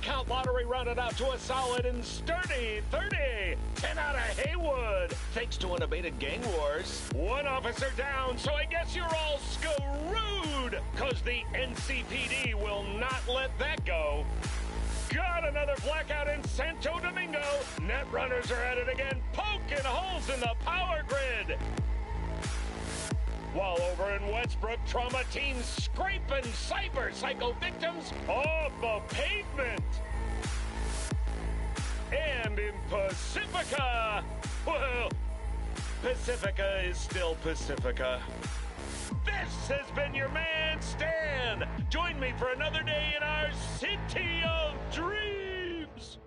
count lottery rounded out to a solid and sturdy 30. 10 out of Haywood, thanks to unabated gang wars. One officer down, so I guess you're all screwed, cause the NCPD will not let that go. Got another blackout in Santo Domingo. Netrunners are at it again, poking holes in the power grid. While over in Westbrook, trauma teams scraping cyber psycho victims off the pavement. And in Pacifica, well, Pacifica is still Pacifica. This has been your man, Stan. Join me for another day in our city of dreams.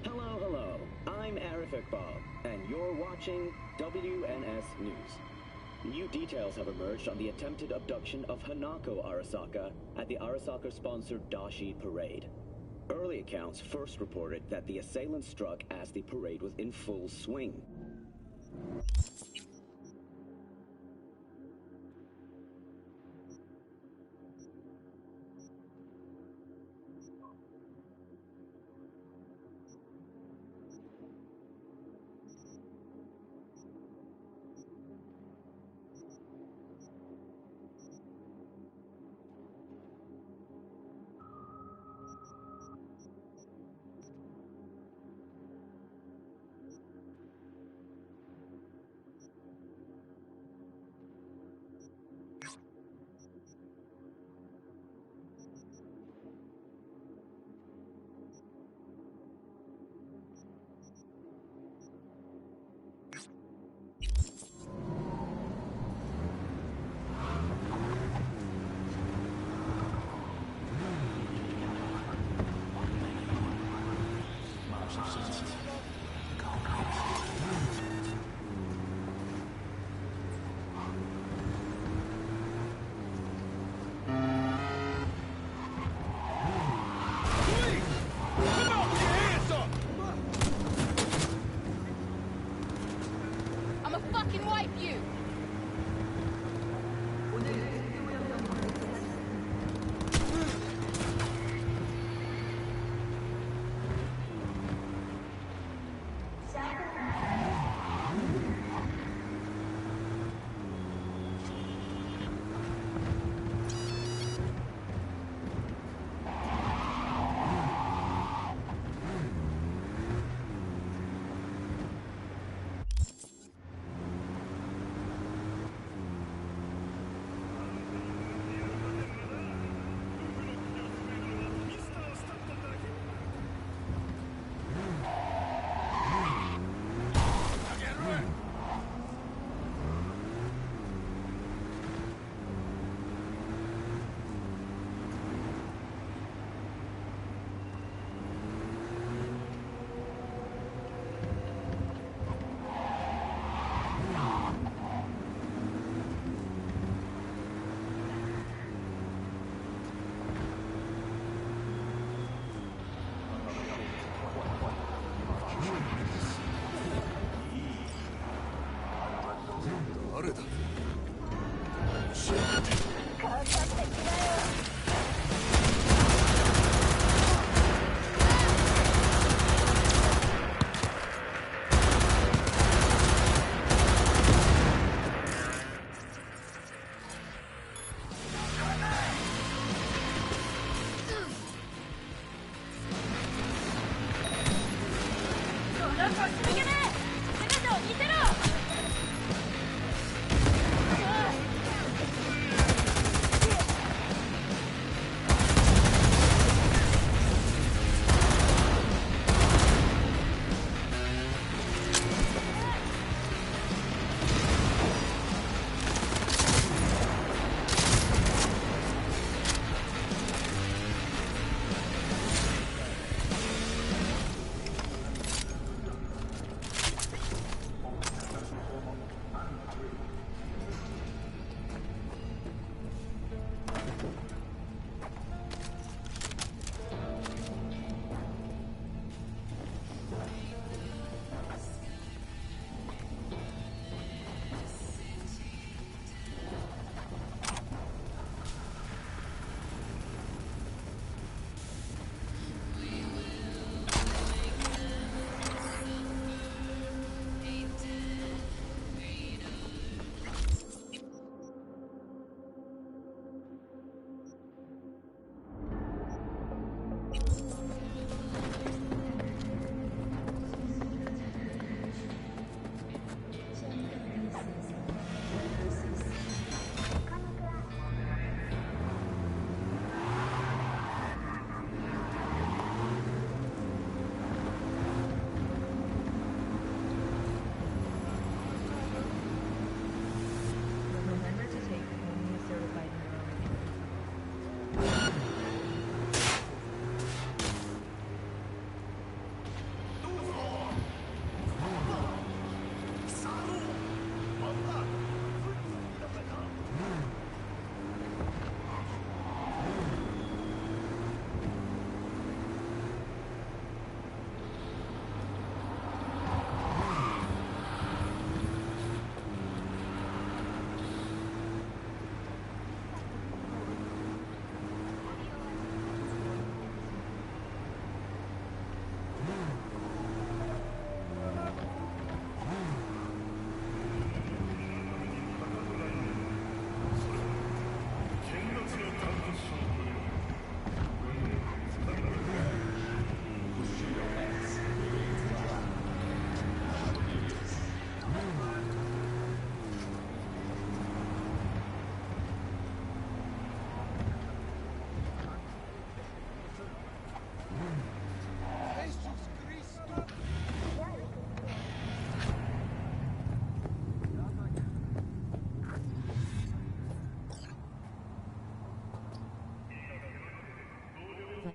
Hello. I'm Arif Iqbal, and you're watching WNS News. New details have emerged on the attempted abduction of Hanako Arasaka at the Arasaka-sponsored Dashi Parade. Early accounts first reported that the assailant struck as the parade was in full swing.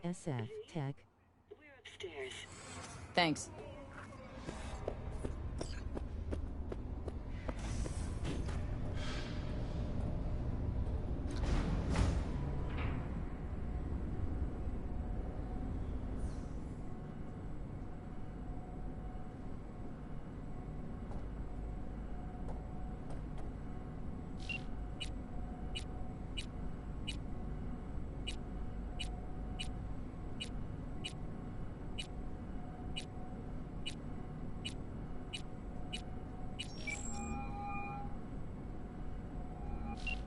SF Tech. We're upstairs. Thanks.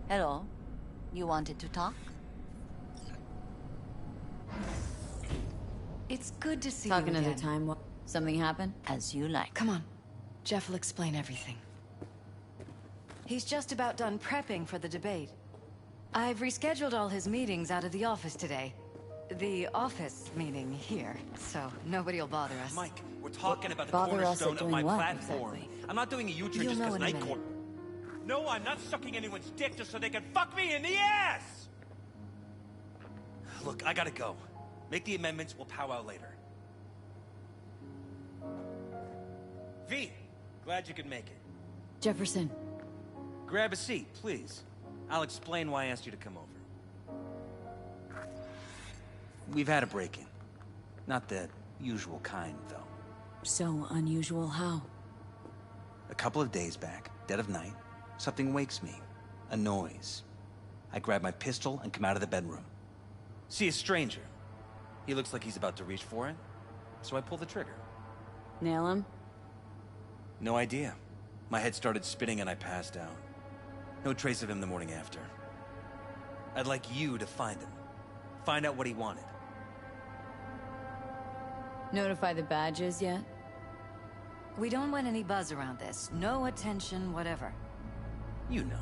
Hello. You wanted to talk? It's good to see Talk you another again. time. Something happened? As you like. Come on. Jeff will explain everything. He's just about done prepping for the debate. I've rescheduled all his meetings out of the office today. The office meeting here, so nobody will bother us. Mike, we're talking about the Bother us cornerstone at of doing my what, platform. exactly? I'm not doing a U-turn You'll just know because in a Night minute. Court. No, I'm not sucking anyone's dick just so they can fuck me in the ass! Look, I gotta go. Make the amendments, we'll powwow later. V, glad you could make it. Jefferson. Grab a seat, please. I'll explain why I asked you to come over. We've had a break-in. Not the usual kind, though. So unusual how? A couple of days back, dead of night, something wakes me. A noise. I grab my pistol and come out of the bedroom. See a stranger. He looks like he's about to reach for it, so I pull the trigger. Nail him? No idea. My head started spinning and I passed out. No trace of him the morning after. I'd like you to find him. Find out what he wanted. Notify the badges yet? We don't want any buzz around this. No attention, whatever. You know.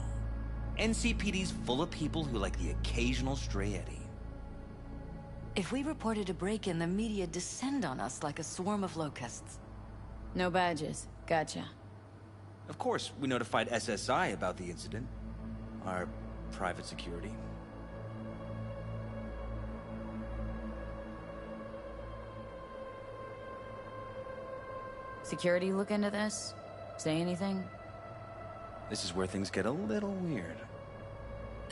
NCPD's full of people who like the occasional stray eddy. If we reported a break-in, the media descend on us like a swarm of locusts. No badges. Gotcha. Of course, we notified SSI about the incident. Our private security. Security look into this? Say anything? This is where things get a little weird.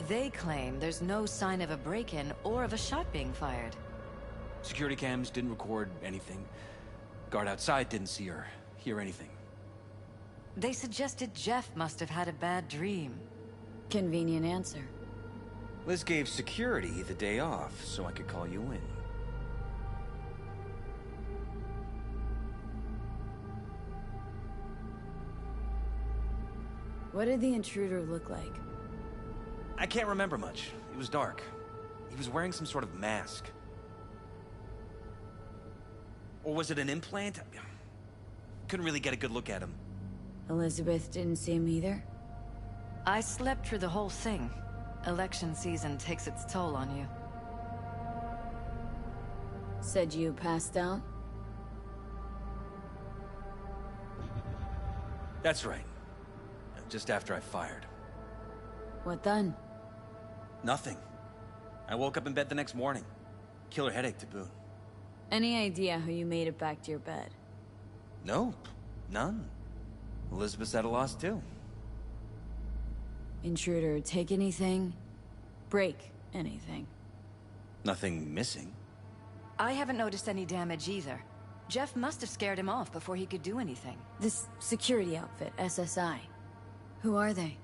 They claim there's no sign of a break-in or of a shot being fired. Security cams didn't record anything. Guard outside didn't see or hear anything. They suggested Jeff must have had a bad dream. Convenient answer. Liz gave security the day off so I could call you in. What did the intruder look like? I can't remember much. It was dark. He was wearing some sort of mask. Or was it an implant? Couldn't really get a good look at him. Elizabeth didn't see him either? I slept through the whole thing. Election season takes its toll on you. Said you passed out? That's right. Just after I fired. What then? Nothing. I woke up in bed the next morning. Killer headache to boot. Any idea how you made it back to your bed? Nope. None. Elizabeth's at a loss too. Intruder take anything? Break anything? Nothing missing. I haven't noticed any damage either. Jeff must have scared him off before he could do anything. This security outfit, SSI. Who are they?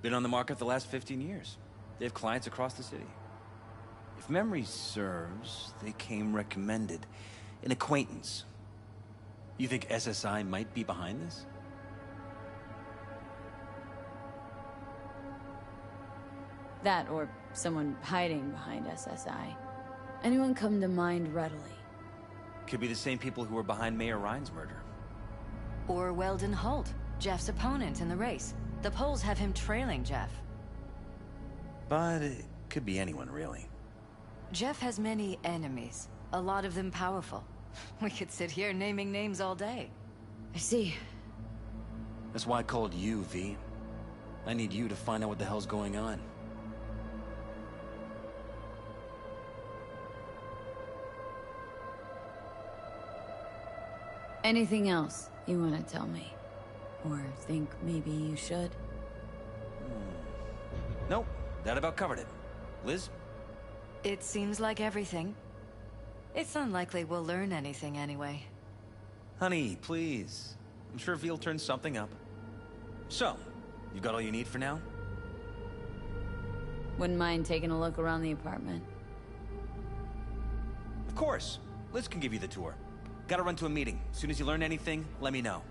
Been on the market the last 15 years. They have clients across the city. If memory serves, they came recommended. An acquaintance. You think SSI might be behind this? That or someone hiding behind SSI. Anyone come to mind readily? Could be the same people who were behind Mayor Ryan's murder. Or Weldon Holt, Jeff's opponent in the race. The polls have him trailing Jeff. But it could be anyone, really. Jeff has many enemies, a lot of them powerful. We could sit here naming names all day. I see. That's why I called you, V. I need you to find out what the hell's going on. Anything else you want to tell me? Or think maybe you should? Nope, that about covered it. Liz? It seems like everything. It's unlikely we'll learn anything anyway. Honey, please. I'm sure Ve'll turn something up. So, you got all you need for now? Wouldn't mind taking a look around the apartment. Of course. Liz can give you the tour. Gotta run to a meeting. As soon as you learn anything, let me know.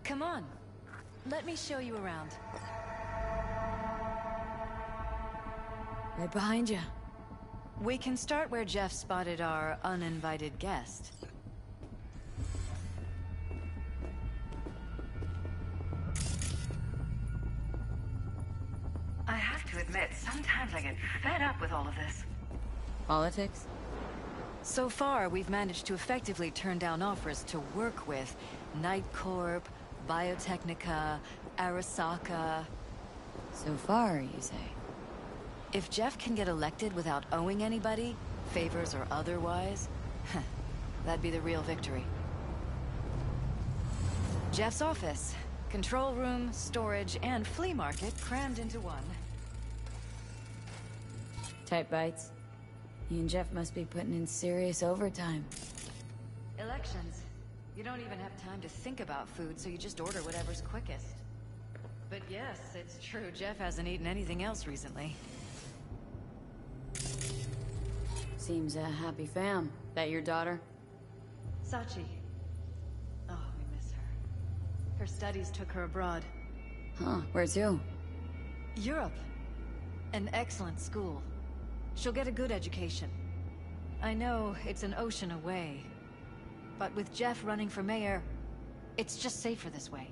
Come on. Let me show you around. Right behind you. We can start where Jeff spotted our uninvited guest. I have to admit, sometimes I get fed up with all of this. Politics? So far, we've managed to effectively turn down offers to work with Night Corp, Biotechnica, Arasaka. So far, you say? If Jeff can get elected without owing anybody, favors or otherwise, that'd be the real victory. Jeff's office. Control room, storage, and flea market crammed into one. Tight bites. He and Jeff must be putting in serious overtime. Elections. You don't even have time to think about food, so you just order whatever's quickest. But yes, it's true, Jeff hasn't eaten anything else recently. Seems a happy fam. That your daughter? Sachi. Oh, we miss her. Her studies took her abroad. Huh, where to? Europe. An excellent school. She'll get a good education. I know it's an ocean away, but with Jeff running for mayor, it's just safer this way.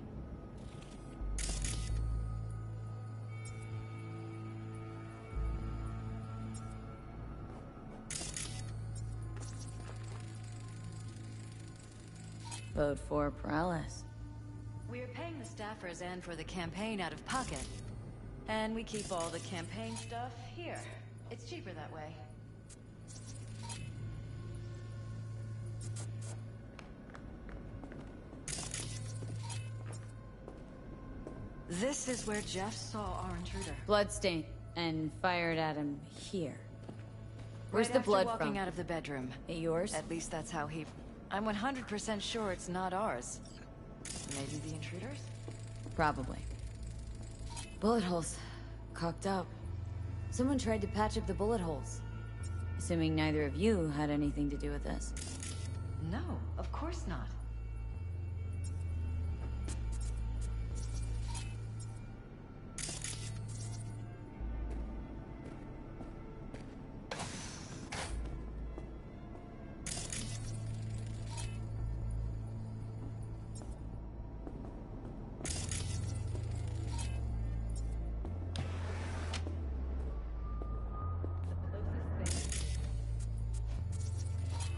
Vote for Perales. We're paying the staffers and for the campaign out of pocket. And we keep all the campaign stuff here. It's cheaper that way. This is where Jeff saw our intruder. Bloodstain. And fired at him here. Where's Right the after blood walking from? out of the bedroom. Yours? At least that's how he... I'm 100% sure it's not ours. Maybe the intruders? Probably. Bullet holes. Cocked up. Someone tried to patch up the bullet holes. Assuming neither of you had anything to do with this. No, of course not.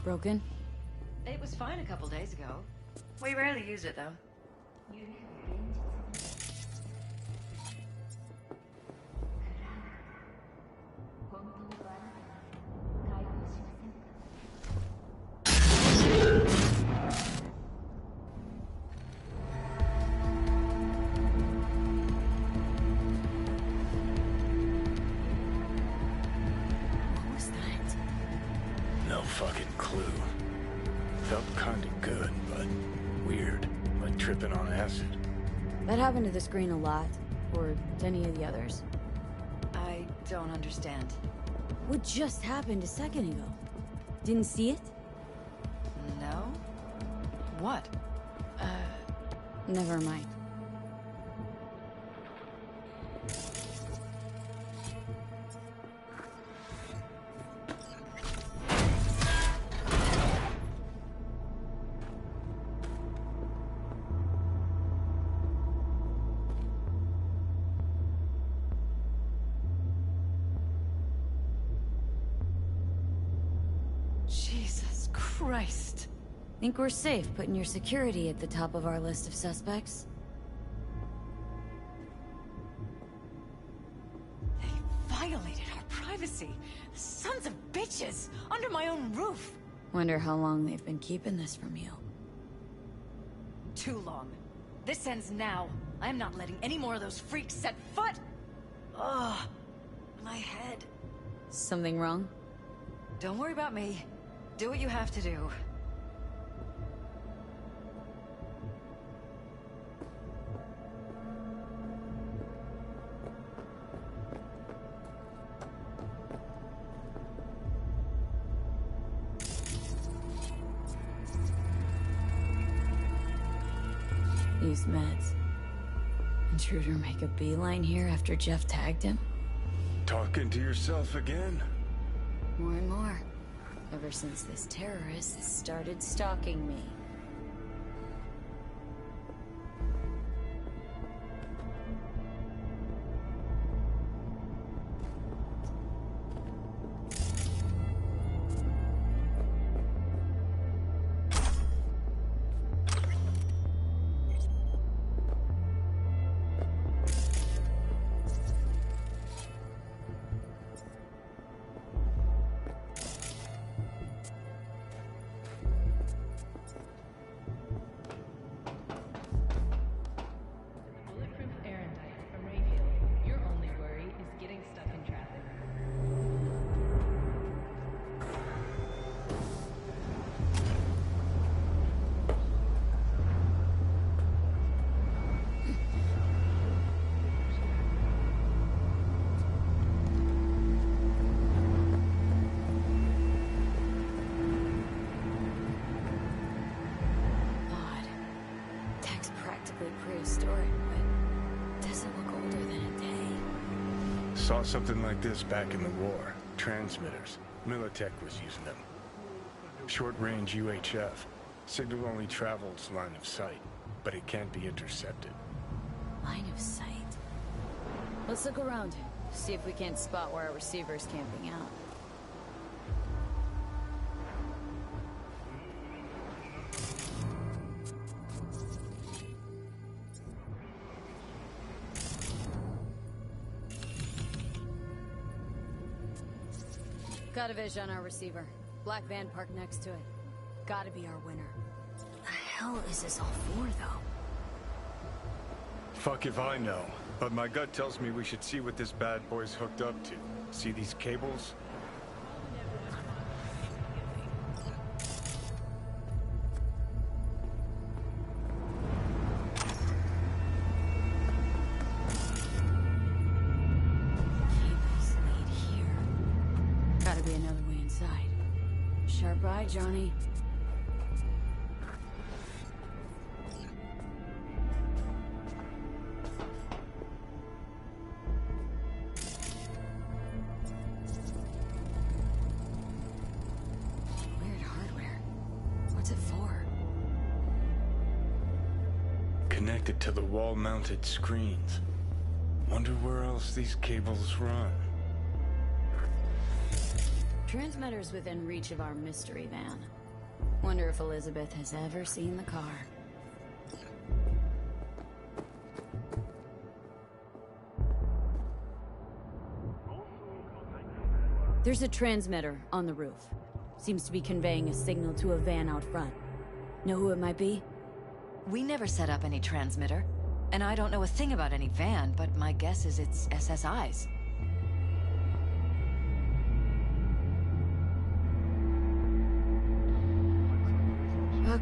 Broken? It was fine a couple days ago. We rarely use it, though. What was that? No fucking clue. Felt kinda good, but weird. Like tripping on acid. That happened to the screen a lot. Or to any of the others. I don't understand. What just happened a second ago? Didn't see it? No? What? Never mind. Jesus Christ. Think we're safe putting your security at the top of our list of suspects? They witches! Under my own roof! Wonder how long they've been keeping this from you. Too long. This ends now. I am not letting any more of those freaks set foot! Ugh. My head. Something wrong? Don't worry about me. Do what you have to do. Use meds. Intruder make a beeline here after Jeff tagged him? Talking to yourself again? More and more. Ever since this terrorist started stalking me. Bulletproof errandite from Rayfield. Your only worry is getting stuck in traffic. Odd. Tech's practically prehistoric, but doesn't look older than a day. Saw something like this back in the war. Transmitters. Militech was using them. Short-range UHF. Signal only travels line of sight, but it can't be intercepted. Line of sight. Let's look around. See if we can't spot where our receiver's camping out. Got a vision on our receiver. Black van parked next to it. Gotta be our winner. The hell is this all for, though? Fuck if I know, but my gut tells me we should see what this bad boy's hooked up to. See these cables? Cables lead here. Gotta be another way inside. Sharp eye, Johnny. Weird hardware. What's it for? Connected to the wall-mounted screens. Wonder where else these cables run. Transmitter's within reach of our mystery van. Wonder if Elizabeth has ever seen the car. There's a transmitter on the roof. Seems to be conveying a signal to a van out front. Know who it might be? We never set up any transmitter. And I don't know a thing about any van, but my guess is it's SSI's.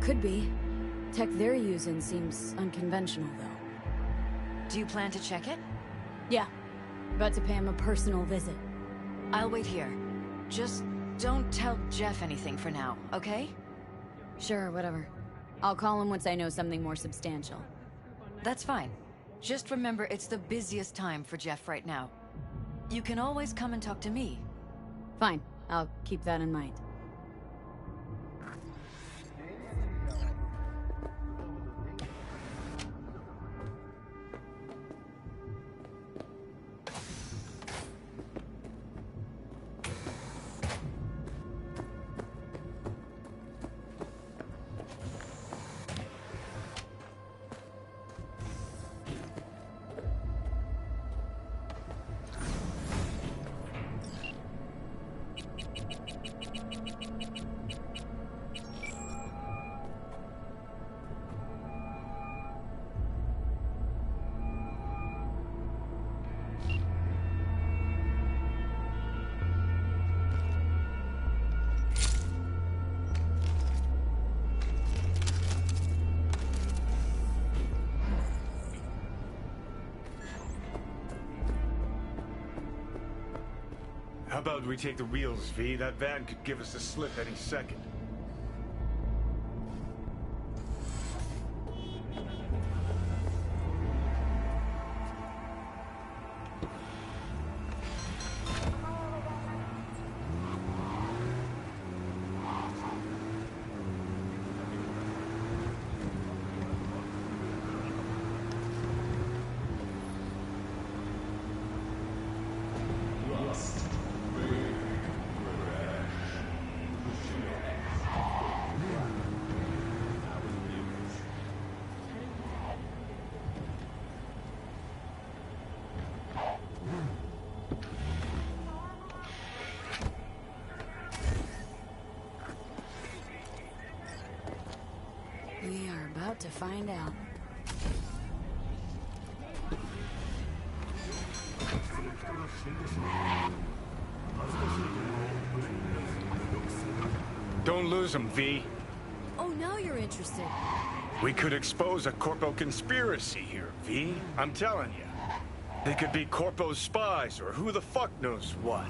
Could be. Tech they're using seems unconventional, though. Do you plan to check it? Yeah. About to pay him a personal visit. I'll wait here. Just don't tell Jeff anything for now, okay? Sure, whatever. I'll call him once I know something more substantial. That's fine. Just remember it's the busiest time for Jeff right now. You can always come and talk to me. Fine. I'll keep that in mind. How about we take the wheels, V? That van could give us a slip any second. We are about to find out. Don't lose them, V. Oh, now you're interested. We could expose a Corpo conspiracy here, V. I'm telling you. They could be Corpo's spies, or who the fuck knows what.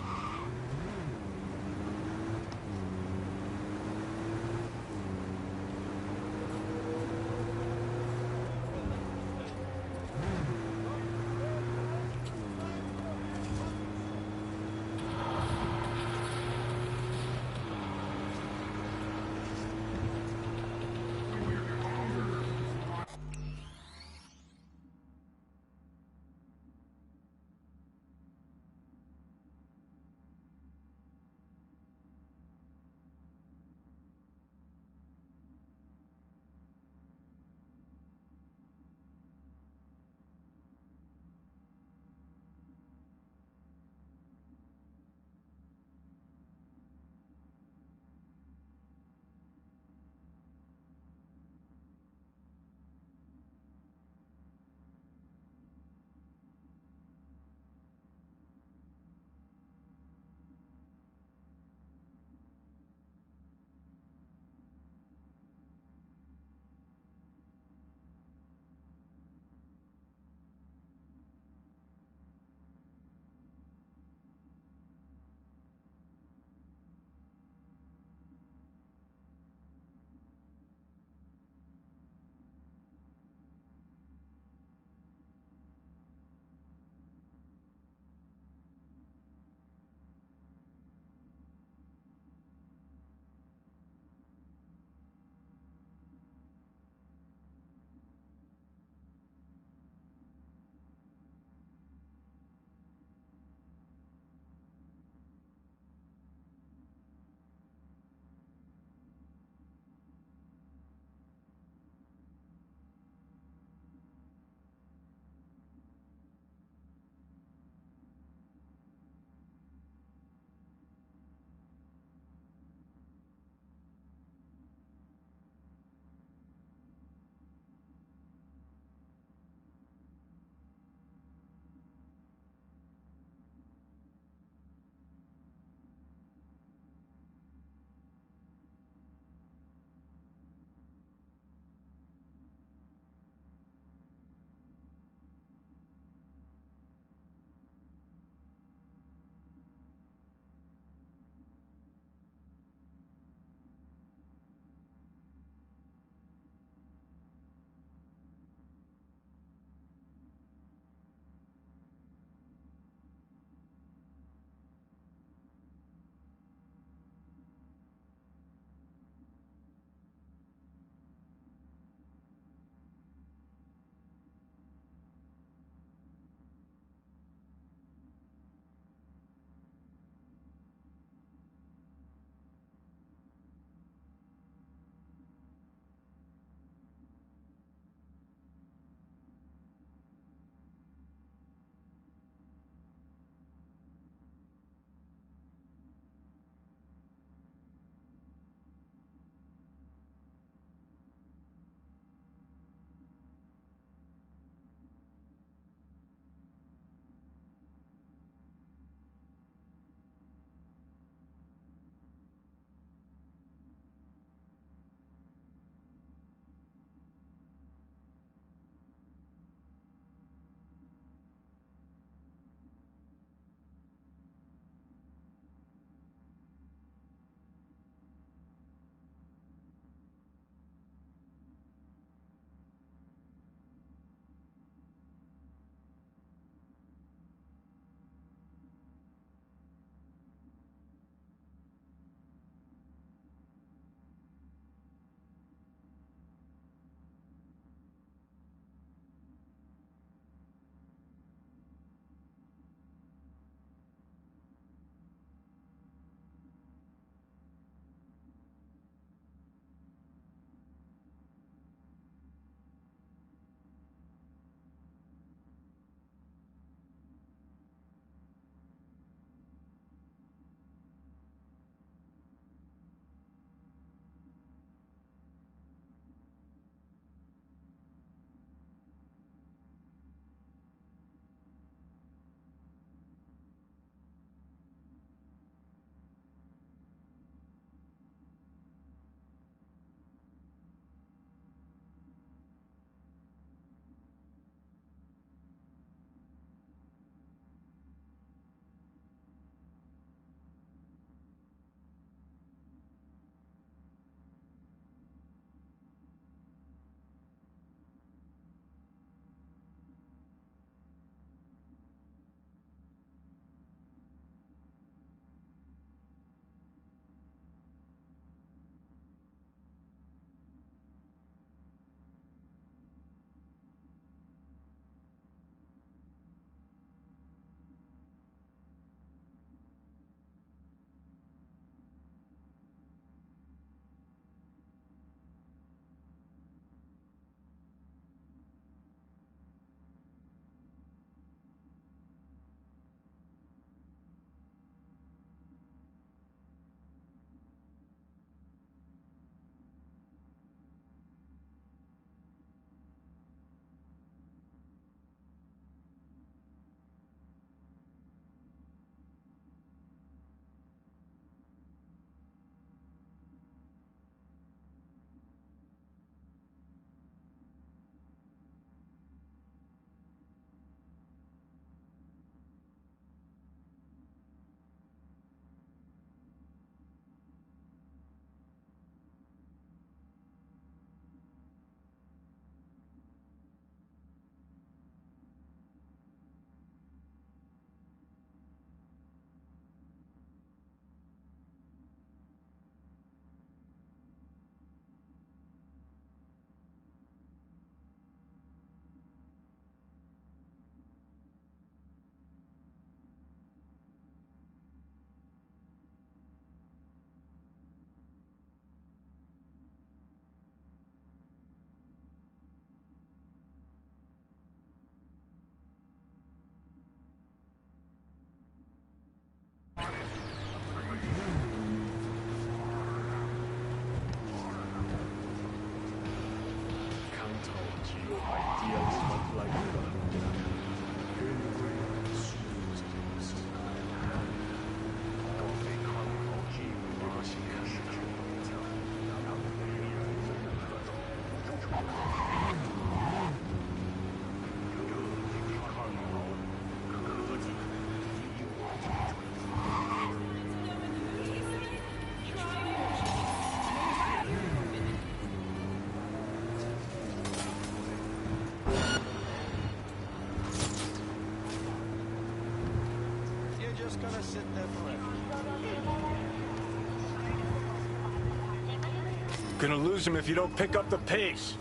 Gonna lose him if you don't pick up the pace.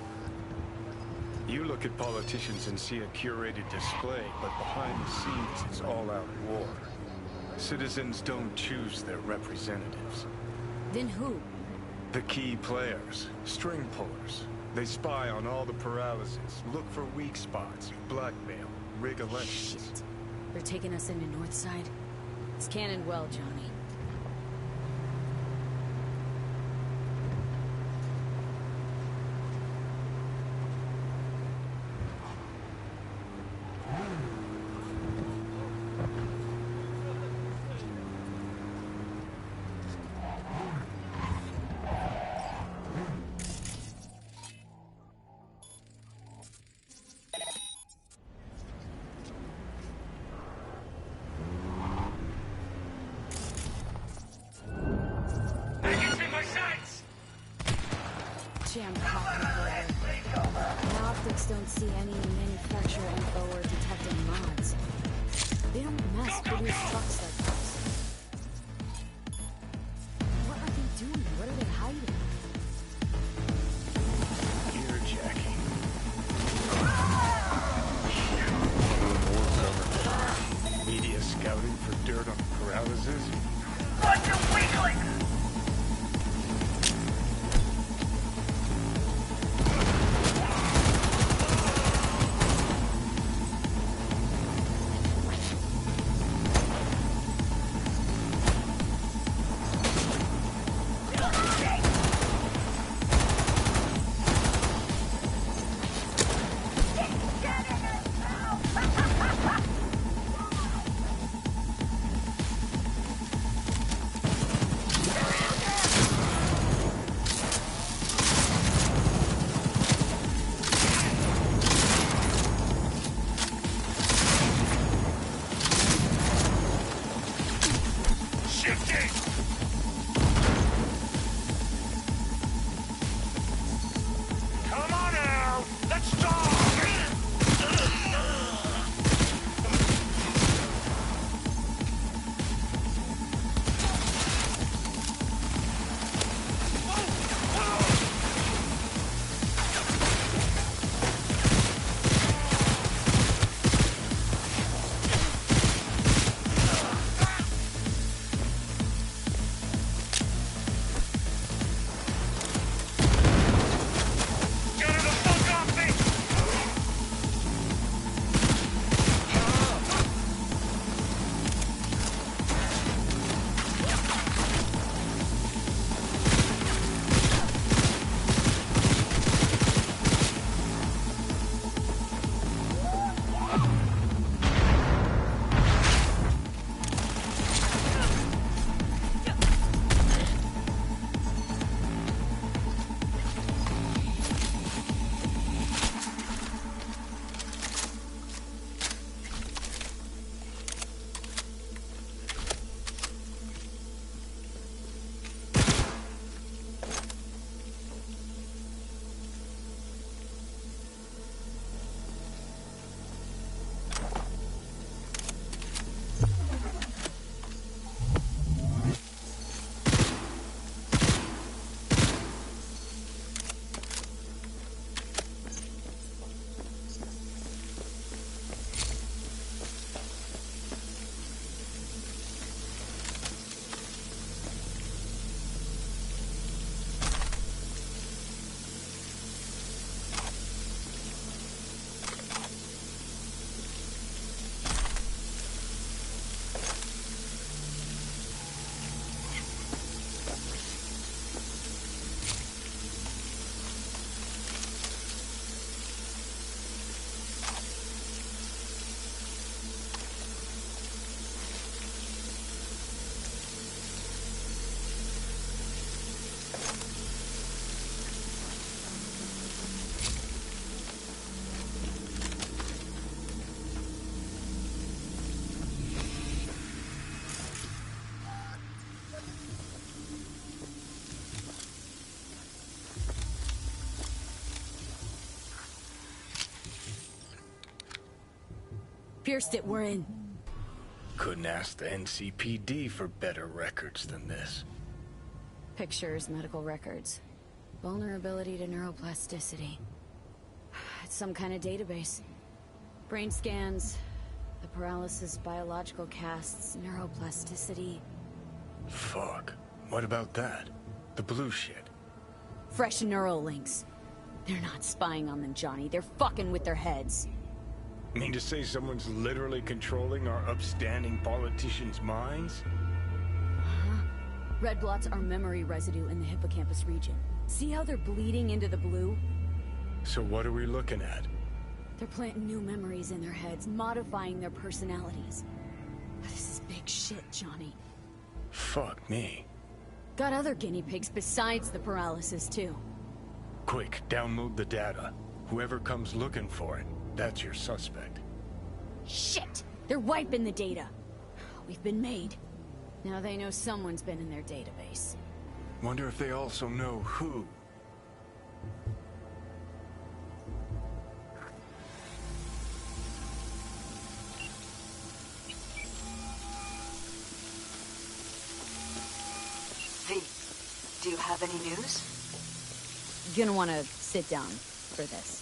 You look at politicians and see a curated display, but behind the scenes it's all-out war. Citizens don't choose their representatives. Then who? The key players, string pullers. They spy on all the paralysis, look for weak spots, blackmail, rig elections. Shit. They're taking us into Northside. It's cannon well, Johnny. My optics don't see any manufacturer info or detecting mods. They don't mess with trucks like this. What are they doing? What are they hiding? Earjacking. Media scouting for dirt on paralysis. Bunch of weaklings! pierced it, we're in. Couldn't ask the NCPD for better records than this. Pictures, medical records. Vulnerability to neuroplasticity. It's some kind of database. Brain scans, the paralysis, biological casts, neuroplasticity. Fuck. What about that? The blue shit. Fresh neural links. They're not spying on them, Johnny. They're fucking with their heads. Mean to say someone's literally controlling our upstanding politicians' minds? Red blots are memory residue in the hippocampus region. See how they're bleeding into the blue? So what are we looking at? They're planting new memories in their heads, modifying their personalities. This is big shit, Johnny. Fuck me. Got other guinea pigs besides the paralysis, too. Quick, download the data. Whoever comes looking for it, that's your suspect. Shit! They're wiping the data. We've been made. Now they know someone's been in their database. Wonder if they also know who. V, do you have any news? Gonna want to sit down for this.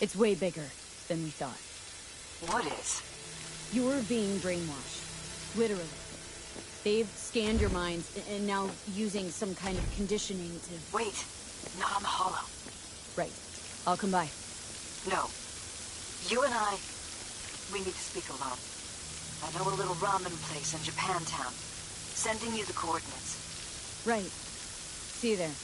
It's way bigger than we thought. What is? You're being brainwashed. Literally. They've scanned your minds and now using some kind of conditioning to... Wait, not on the hollow. Right. I'll come by. No. You and I, we need to speak alone. I know a little ramen place in Japantown. Sending you the coordinates. Right. See you there.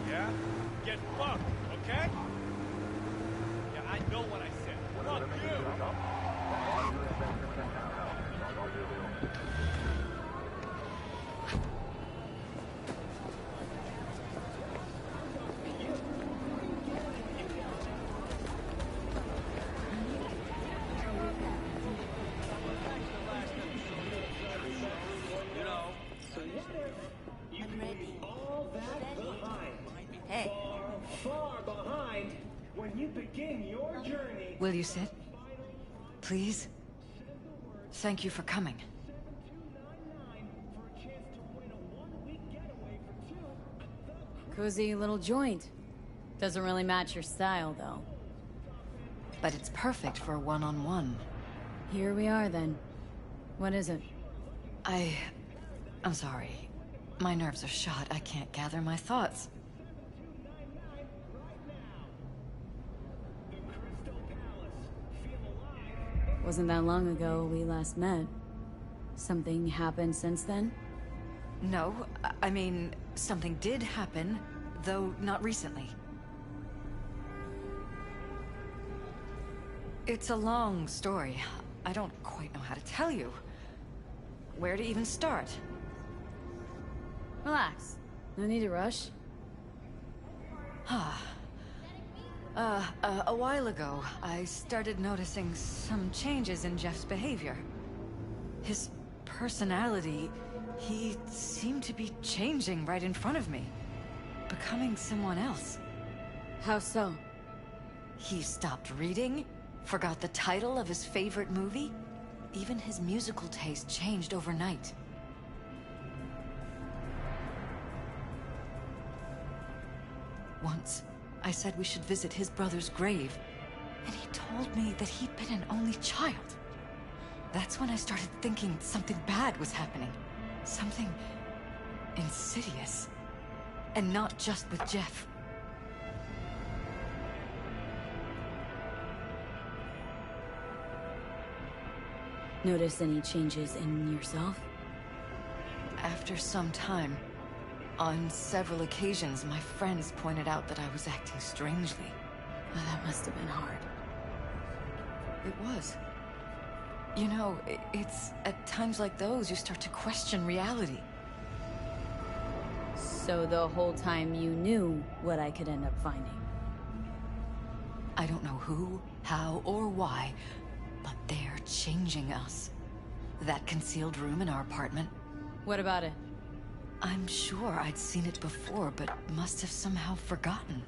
Yeah? Get fucked, okay? Yeah, I know what I said. Fuck you! Hey. Far behind when you begin your journey. Will you sit? Please? Thank you for coming. Cozy little joint. Doesn't really match your style, though. But it's perfect for a one-on-one. Here we are, then. What is it? I'm sorry. My nerves are shot. I can't gather my thoughts. Wasn't that long ago we last met. Something happened since then? No, I mean, something did happen, though not recently. It's a long story. I don't quite know how to tell you. Where to even start? Relax. No need to rush. A while ago, I started noticing some changes in Jeff's behavior. His personality, he seemed to be changing right in front of me. Becoming someone else. How so? He stopped reading, forgot the title of his favorite movie. Even his musical taste changed overnight. Once, I said we should visit his brother's grave, and he told me that he'd been an only child. That's when I started thinking something bad was happening. Something insidious. And not just with Jeff. Notice any changes in yourself? After some time, on several occasions, my friends pointed out that I was acting strangely. Oh, that must have been hard. It was. You know, it's at times like those you start to question reality. So the whole time you knew what I could end up finding? I don't know who, how, or why, but they're changing us. That concealed room in our apartment. What about it? I'm sure I'd seen it before, but must have somehow forgotten.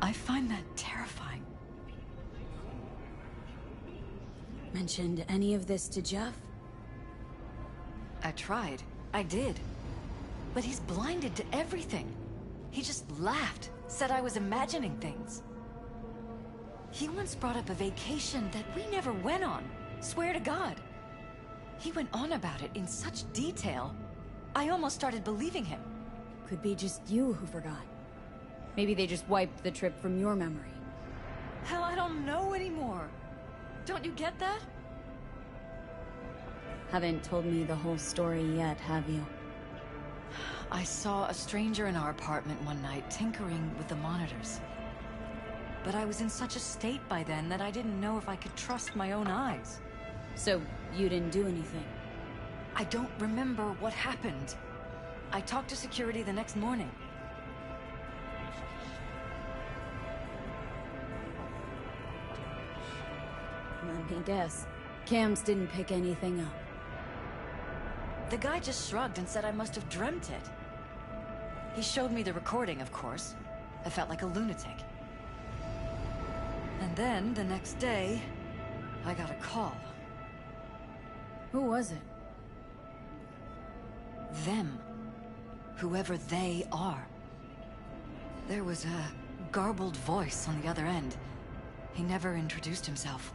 I find that terrifying. Mentioned any of this to Jeff? I tried. I did. But he's blinded to everything. He just laughed, said I was imagining things. He once brought up a vacation that we never went on. Swear to God. He went on about it in such detail. I almost started believing him. Could be just you who forgot. Maybe they just wiped the trip from your memory. Hell, I don't know anymore. Don't you get that? Haven't told me the whole story yet, have you? I saw a stranger in our apartment one night tinkering with the monitors. But I was in such a state by then that I didn't know if I could trust my own eyes. So, you didn't do anything? I don't remember what happened. I talked to security the next morning. Let me guess. Cams didn't pick anything up. The guy just shrugged and said I must have dreamt it. He showed me the recording, of course. I felt like a lunatic. And then, the next day, I got a call. Who was it? Them. Whoever they are. There was a garbled voice on the other end. He never introduced himself.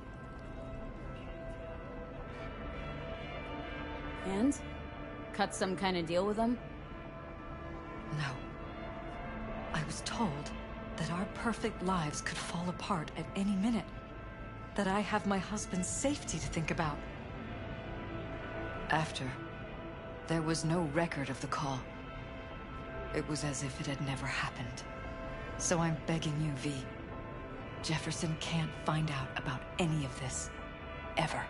And? Cut some kind of deal with them? No. I was told that our perfect lives could fall apart at any minute. That I have my husband's safety to think about. After, there was no record of the call. It was as if it had never happened. So I'm begging you, V. Jefferson can't find out about any of this. Ever.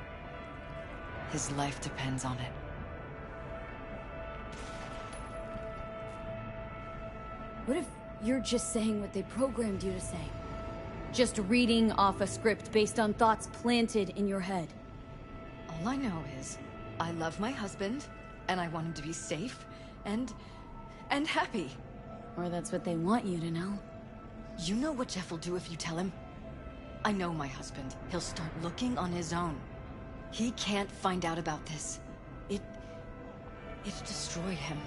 His life depends on it. What if you're just saying what they programmed you to say? Just reading off a script based on thoughts planted in your head? All I know is, I love my husband, and I want him to be safe, and happy. Or that's what they want you to know. You know what Jeff will do if you tell him? I know my husband. He'll start looking on his own. He can't find out about this. It'd destroy him.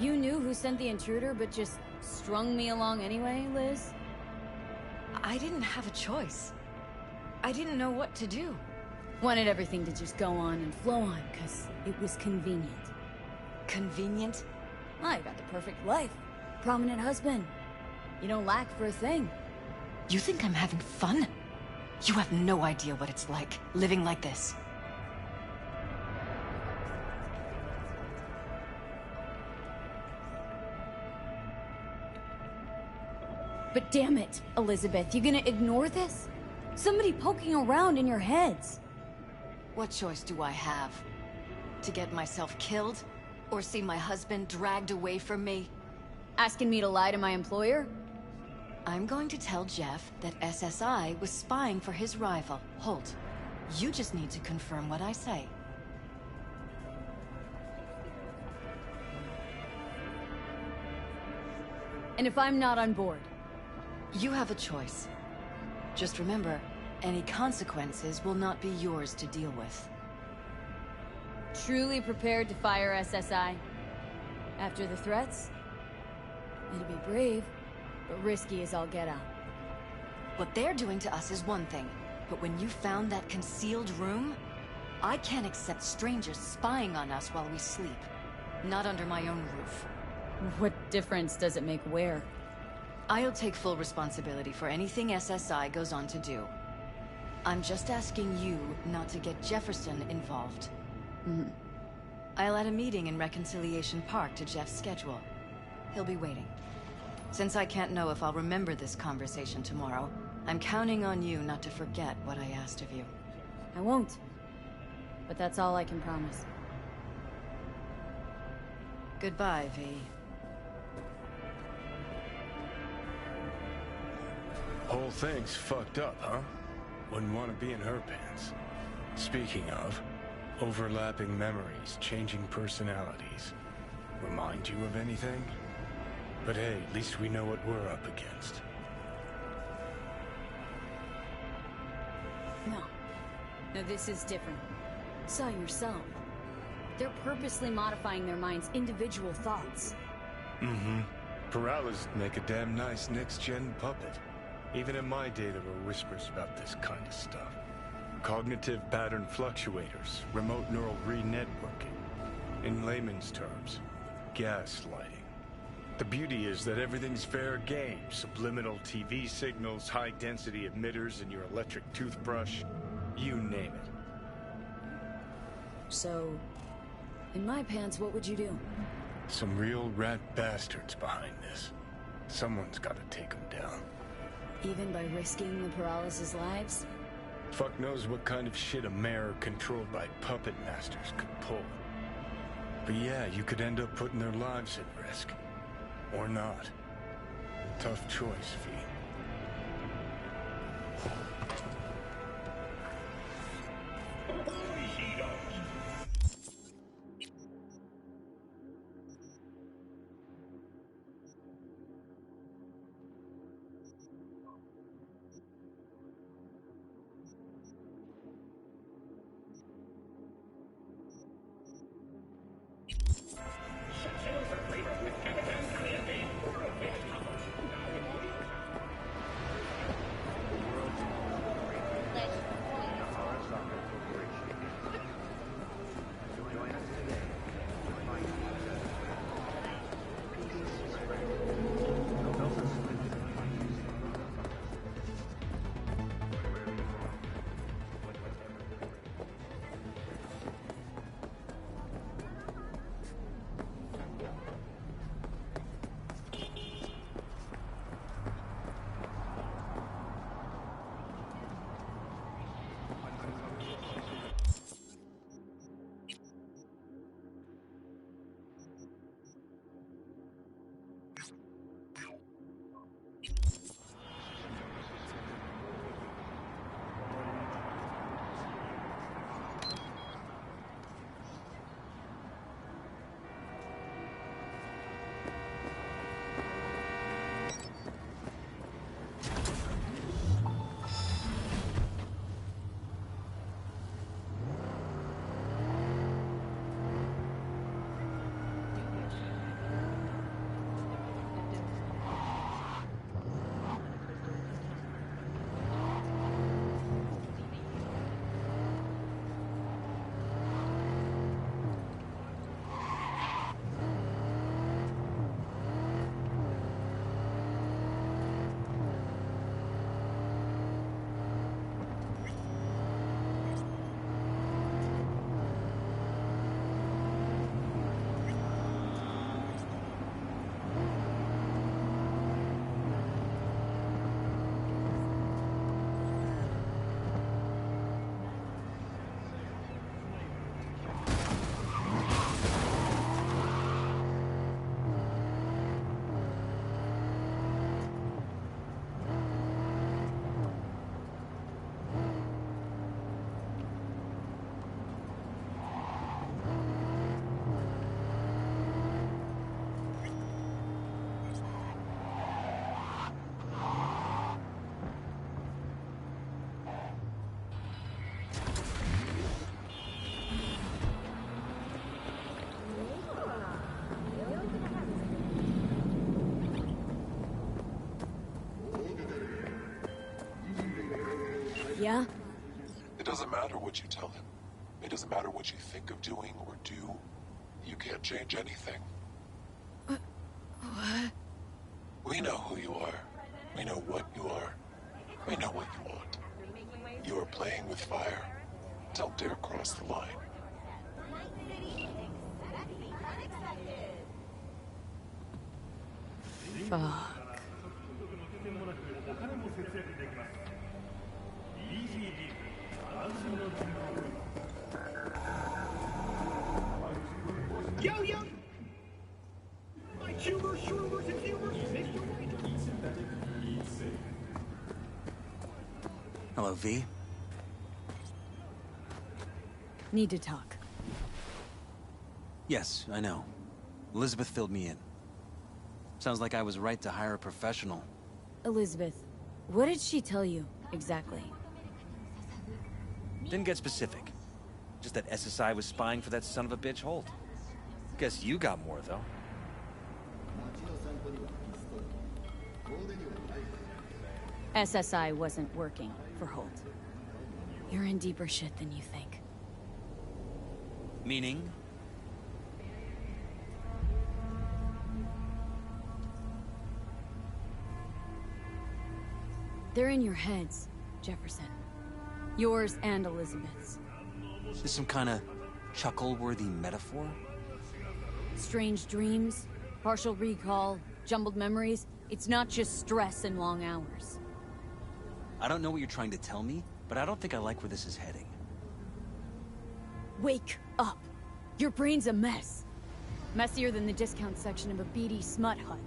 You knew who sent the intruder, but just strung me along anyway, Liz? I didn't have a choice. I didn't know what to do. Wanted everything to just go on and flow on, because it was convenient. Convenient? I got the perfect life. Prominent husband. You don't lack for a thing. You think I'm having fun? You have no idea what it's like, living like this. But damn it, Elizabeth, you gonna ignore this? Somebody poking around in your heads. What choice do I have? To get myself killed? Or see my husband dragged away from me? Asking me to lie to my employer? I'm going to tell Jeff that SSI was spying for his rival, Holt. You just need to confirm what I say. And if I'm not on board? You have a choice. Just remember, any consequences will not be yours to deal with. Truly prepared to fire SSI? After the threats? It'd be brave, but risky as all get out. What they're doing to us is one thing, but when you found that concealed room, I can't accept strangers spying on us while we sleep. Not under my own roof. What difference does it make where? I'll take full responsibility for anything SSI goes on to do. I'm just asking you not to get Jefferson involved. I'll add a meeting in Reconciliation Park to Jeff's schedule. He'll be waiting. Since I can't know if I'll remember this conversation tomorrow, I'm counting on you not to forget what I asked of you. I won't. But that's all I can promise. Goodbye, V. Whole thing's fucked up, huh? Wouldn't want to be in her pants. Speaking of, overlapping memories, changing personalities. Remind you of anything? But hey, at least we know what we're up against. No. No, this is different. Saw yourself. They're purposely modifying their minds' individual thoughts. Paralysis make a damn nice next-gen puppet. Even in my day, there were whispers about this kind of stuff. Cognitive pattern fluctuators, remote neural re-networking. In layman's terms, gaslighting. The beauty is that everything's fair game. Subliminal TV signals, high-density emitters in your electric toothbrush. You name it. So, in my pants, what would you do? Some real rat bastards behind this. Someone's gotta take them down. Even by risking the paralysis lives? Fuck knows what kind of shit a mayor controlled by puppet masters could pull. But yeah, you could end up putting their lives at risk. Or not. Tough choice, V. yeah? It doesn't matter what you tell him. It doesn't matter what you think of doing or do. You can't change anything. What? We know who you are. We know what you are. We know what you want. You are playing with fire. Don't dare cross the line. Fuck. Yo, yo! My humor, shroomers, and humors, Mr. Hello, V. Need to talk. Yes, I know. Elizabeth filled me in. Sounds like I was right to hire a professional. Elizabeth, what did she tell you, exactly? Didn't get specific. Just that SSI was spying for that son of a bitch Holt. Guess you got more, though. SSI wasn't working for Holt. You're in deeper shit than you think. Meaning? They're in your heads, Jefferson. Yours and Elizabeth's. Is this some kind of chuckle-worthy metaphor? Strange dreams, partial recall, jumbled memories. It's not just stress and long hours. I don't know what you're trying to tell me, but I don't think I like where this is heading. Wake up! Your brain's a mess. Messier than the discount section of a beady smut hut.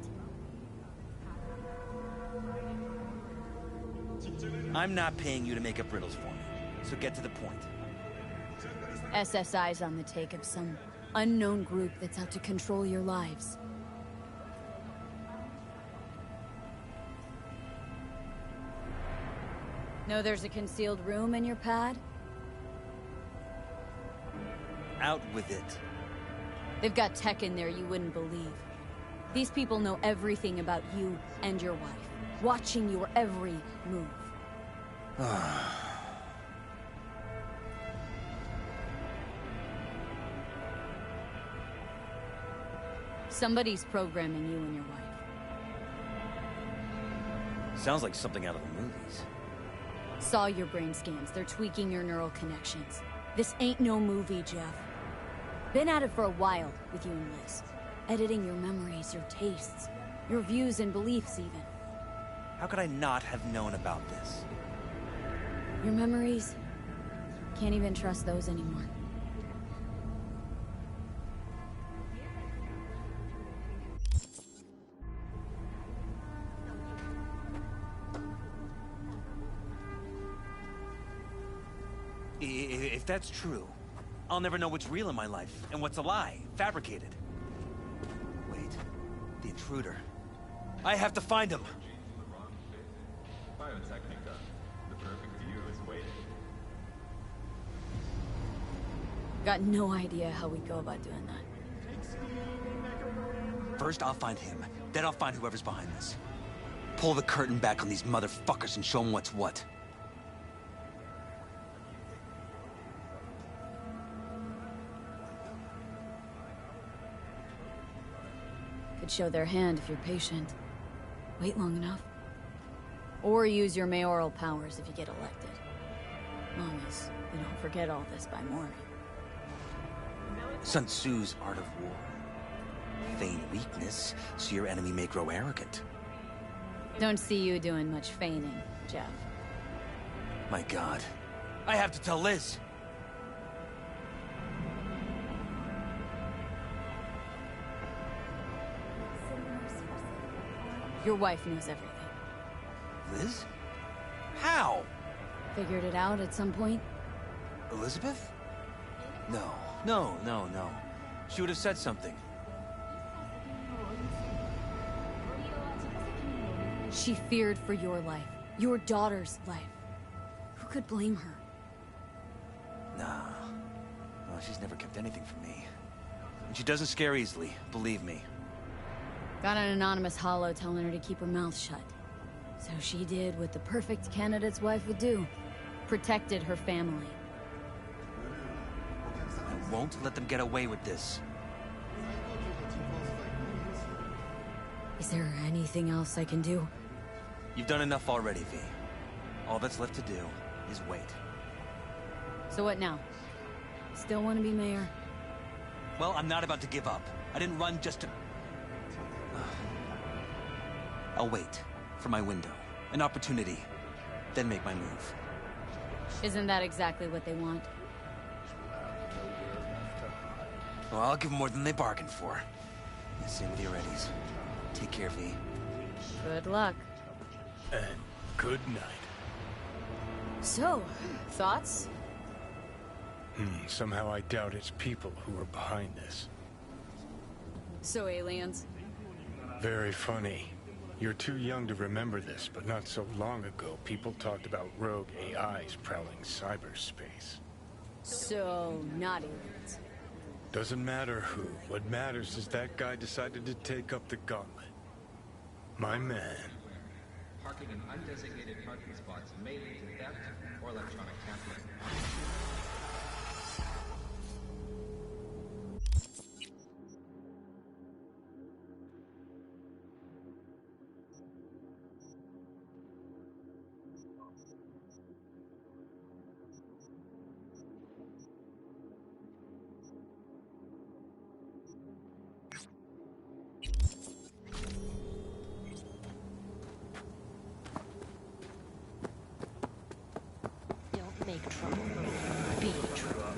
I'm not paying you to make up riddles for me, so get to the point. SSI's on the take of some unknown group that's out to control your lives. Know there's a concealed room in your pad? Out with it. They've got tech in there you wouldn't believe. These people know everything about you and your wife, watching your every move. Somebody's programming you and your wife. Sounds like something out of the movies. Saw your brain scans. They're tweaking your neural connections. This ain't no movie, Jeff. Been at it for a while with you and Liz. Editing your memories, your tastes, your views and beliefs even. How could I not have known about this? Your memories? Can't even trust those anymore. If that's true, I'll never know what's real in my life and what's a lie, fabricated. Wait, the intruder. I have to find him. Got no idea how we go about doing that. First, I'll find him. Then I'll find whoever's behind this. Pull the curtain back on these motherfuckers and show them what's what. Could show their hand if you're patient. Wait long enough. Or use your mayoral powers if you get elected. Long as you don't forget all this by morning. Sun Tzu's Art of War. Feign weakness, so your enemy may grow arrogant. Don't see you doing much feigning, Jeff. My God. I have to tell Liz! Your wife knows everything. Liz? How? Figured it out at some point? Elizabeth? No. No. She would have said something. She feared for your life. Your daughter's life. Who could blame her? Nah. Well, she's never kept anything from me. And she doesn't scare easily, believe me. Got an anonymous holo telling her to keep her mouth shut. So she did what the perfect candidate's wife would do. protected her family. I won't let them get away with this. Is there anything else I can do? You've done enough already, V. All that's left to do is wait. So what now? Still want to be mayor? Well, I'm not about to give up. I didn't run just to... I'll wait for my window, an opportunity, then make my move. Isn't that exactly what they want? Well, I'll give them more than they bargained for. Same with your readies. Take care, V. Good luck. And good night. So, thoughts? Somehow I doubt it's people who are behind this. So aliens? Very funny. You're too young to remember this, but not so long ago, people talked about rogue AIs prowling cyberspace. So, not aliens. Doesn't matter who. What matters is that guy decided to take up the gauntlet. My man. Parking in undesignated parking spots may lead to theft or electronic tampering. Make trouble. Be trouble.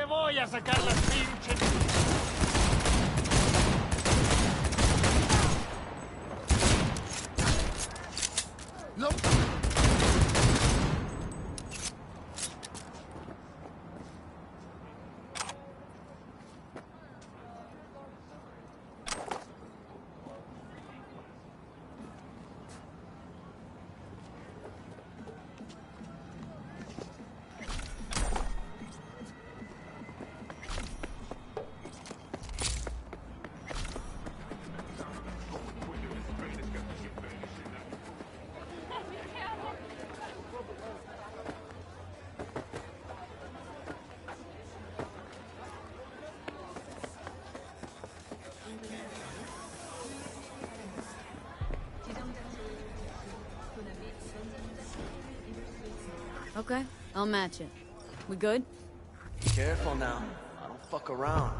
Voy a sacar las pinches. No. Okay, I'll match it. We good? Careful now. I don't fuck around.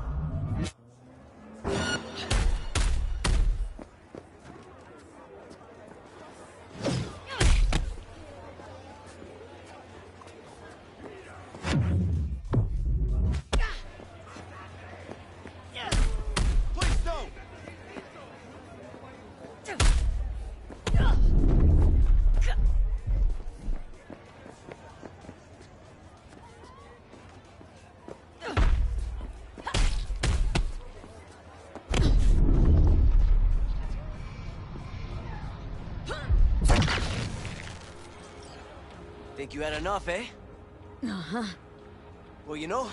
Think you had enough, eh? Uh-huh. Well, you know,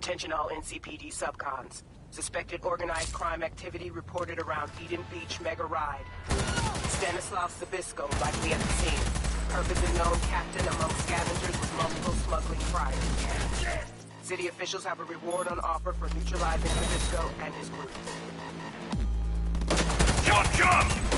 Attention all NCPD subcons. Suspected organized crime activity reported around Eden Beach Mega Ride. Stanislav Sabisco likely at the scene. Purpose unknown captain among scavengers with multiple smuggling priors. City officials have a reward on offer for neutralizing Sabisco and his group. Jump, jump!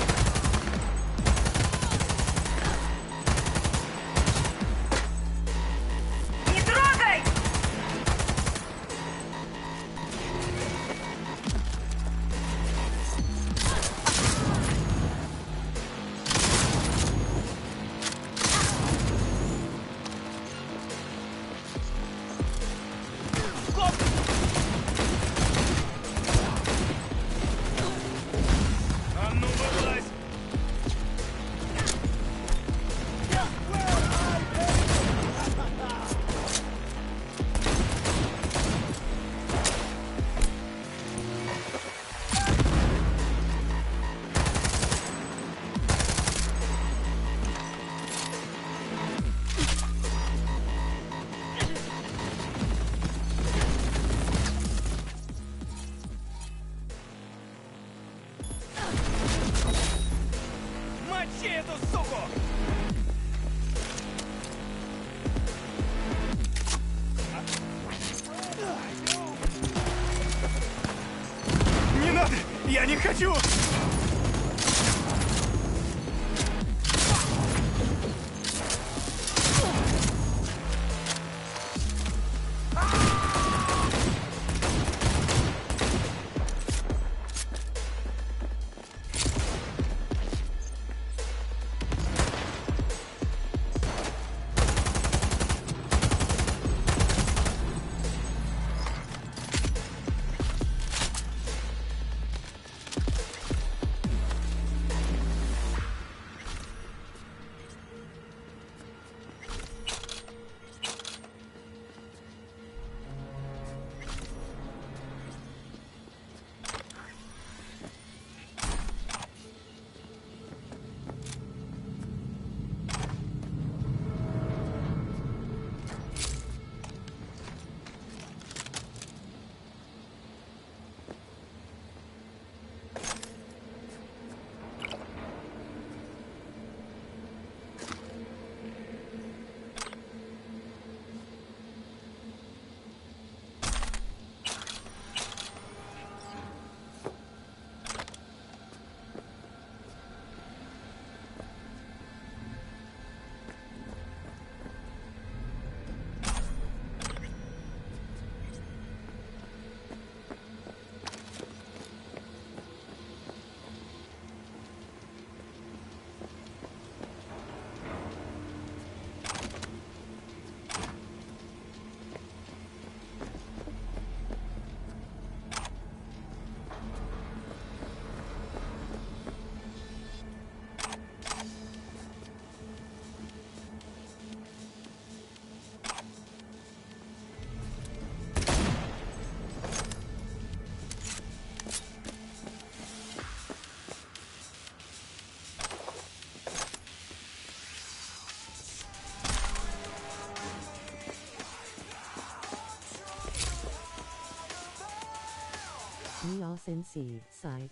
Не надо! Я не хочу! SNC site.